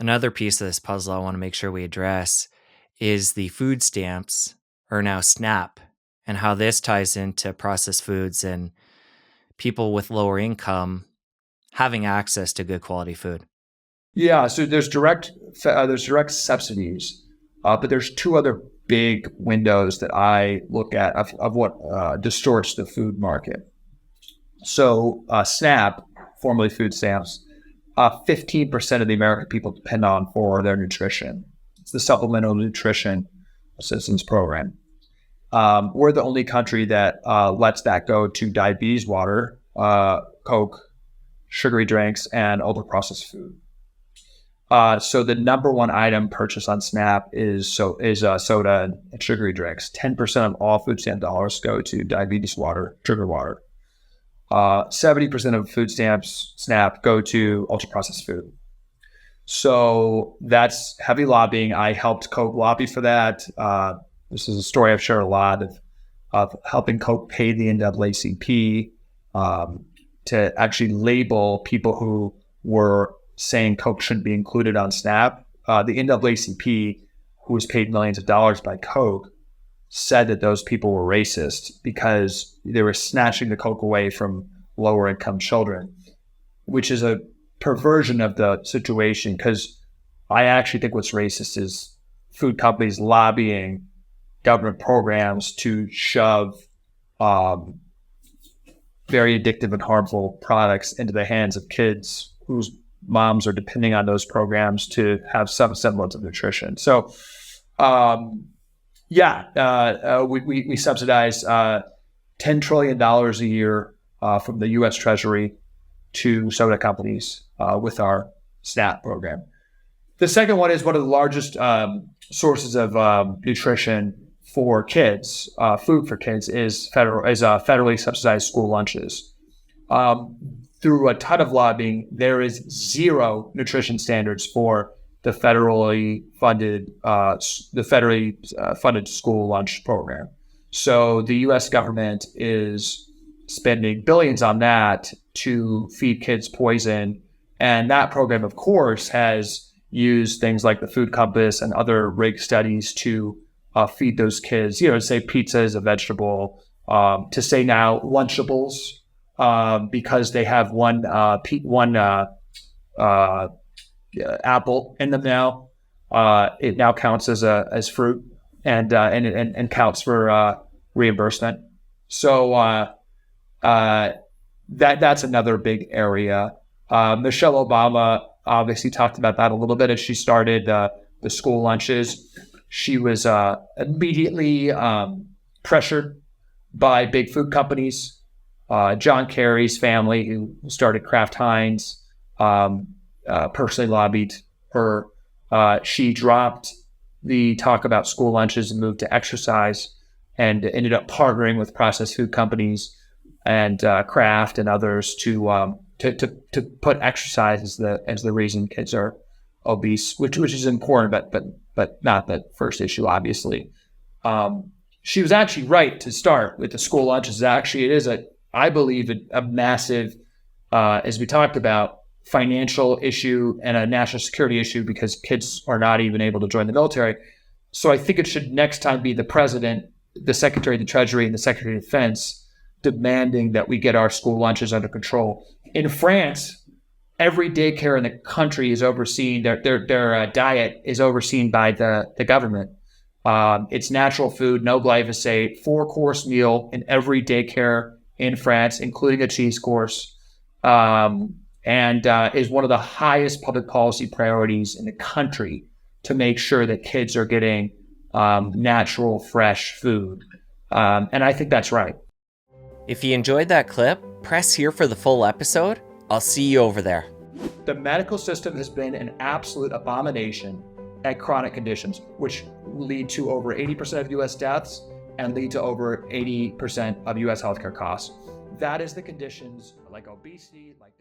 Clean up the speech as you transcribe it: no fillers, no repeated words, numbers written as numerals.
Another piece of this puzzle I want to make sure we address is the food stamps, or now SNAP, and how this ties into processed foods and people with lower income having access to good quality food. Yeah, so there's direct subsidies, but there's two other big windows that I look at of what distorts the food market. So SNAP, formerly food stamps, 15% of the American people depend on for their nutrition. It's the Supplemental Nutrition Assistance Program. We're the only country that lets that go to diabetes water, Coke, sugary drinks, and ultra-processed food. So the number one item purchased on SNAP is soda and sugary drinks. 10% of all food stamp dollars go to diabetes water, sugar water. 70% of food stamps, SNAP, go to ultra-processed food. So that's heavy lobbying. I helped Coke lobby for that. This is a story I've shared a lot of helping Coke pay the NAACP to actually label people who were saying Coke shouldn't be included on SNAP. The NAACP, who was paid millions of dollars by Coke, said that those people were racist because they were snatching the Coke away from lower income children, which is a perversion of the situation, because I actually think what's racist is food companies lobbying government programs to shove very addictive and harmful products into the hands of kids whose moms are depending on those programs to have some semblance of nutrition. So, we subsidize $10 trillion a year from the U.S. Treasury to soda companies with our SNAP program. The second one is one of the largest sources of nutrition for kids, food for kids, is federally subsidized school lunches. Through a ton of lobbying, there is zero nutrition standards for the federally funded school lunch program. So the U.S. government is spending billions on that to feed kids poison, and that program, of course, has used things like the Food Compass and other rigged studies to feed those kids. To say pizza is a vegetable, to say now Lunchables, because they have one apple in them now. It now counts as fruit and counts for reimbursement. So that's another big area. Michelle Obama obviously talked about that a little bit as she started the school lunches. She was immediately pressured by big food companies. John Kerry's family, who started Kraft Heinz, personally lobbied her. She dropped the talk about school lunches and moved to exercise, and ended up partnering with processed food companies and Kraft and others to put exercise as the reason kids are obese, which is important, but not the first issue, obviously. She was actually right to start with the school lunches. Actually, it is I believe a massive, as we talked about, financial issue and a national security issue, because kids are not even able to join the military. So I think it should next time be the president, the Secretary of the Treasury, and the Secretary of Defense demanding that we get our school lunches under control. In France, every daycare in the country is overseen, their diet is overseen by the government. It's natural food, no glyphosate, 4-course meal in every daycare in France, including a cheese course, and is one of the highest public policy priorities in the country to make sure that kids are getting natural, fresh food. And I think that's right. If you enjoyed that clip, press here for the full episode. I'll see you over there. The medical system has been an absolute abomination at chronic conditions, which lead to over 80% of U.S. deaths and lead to over 80% of U.S. healthcare costs. That is the conditions like obesity, like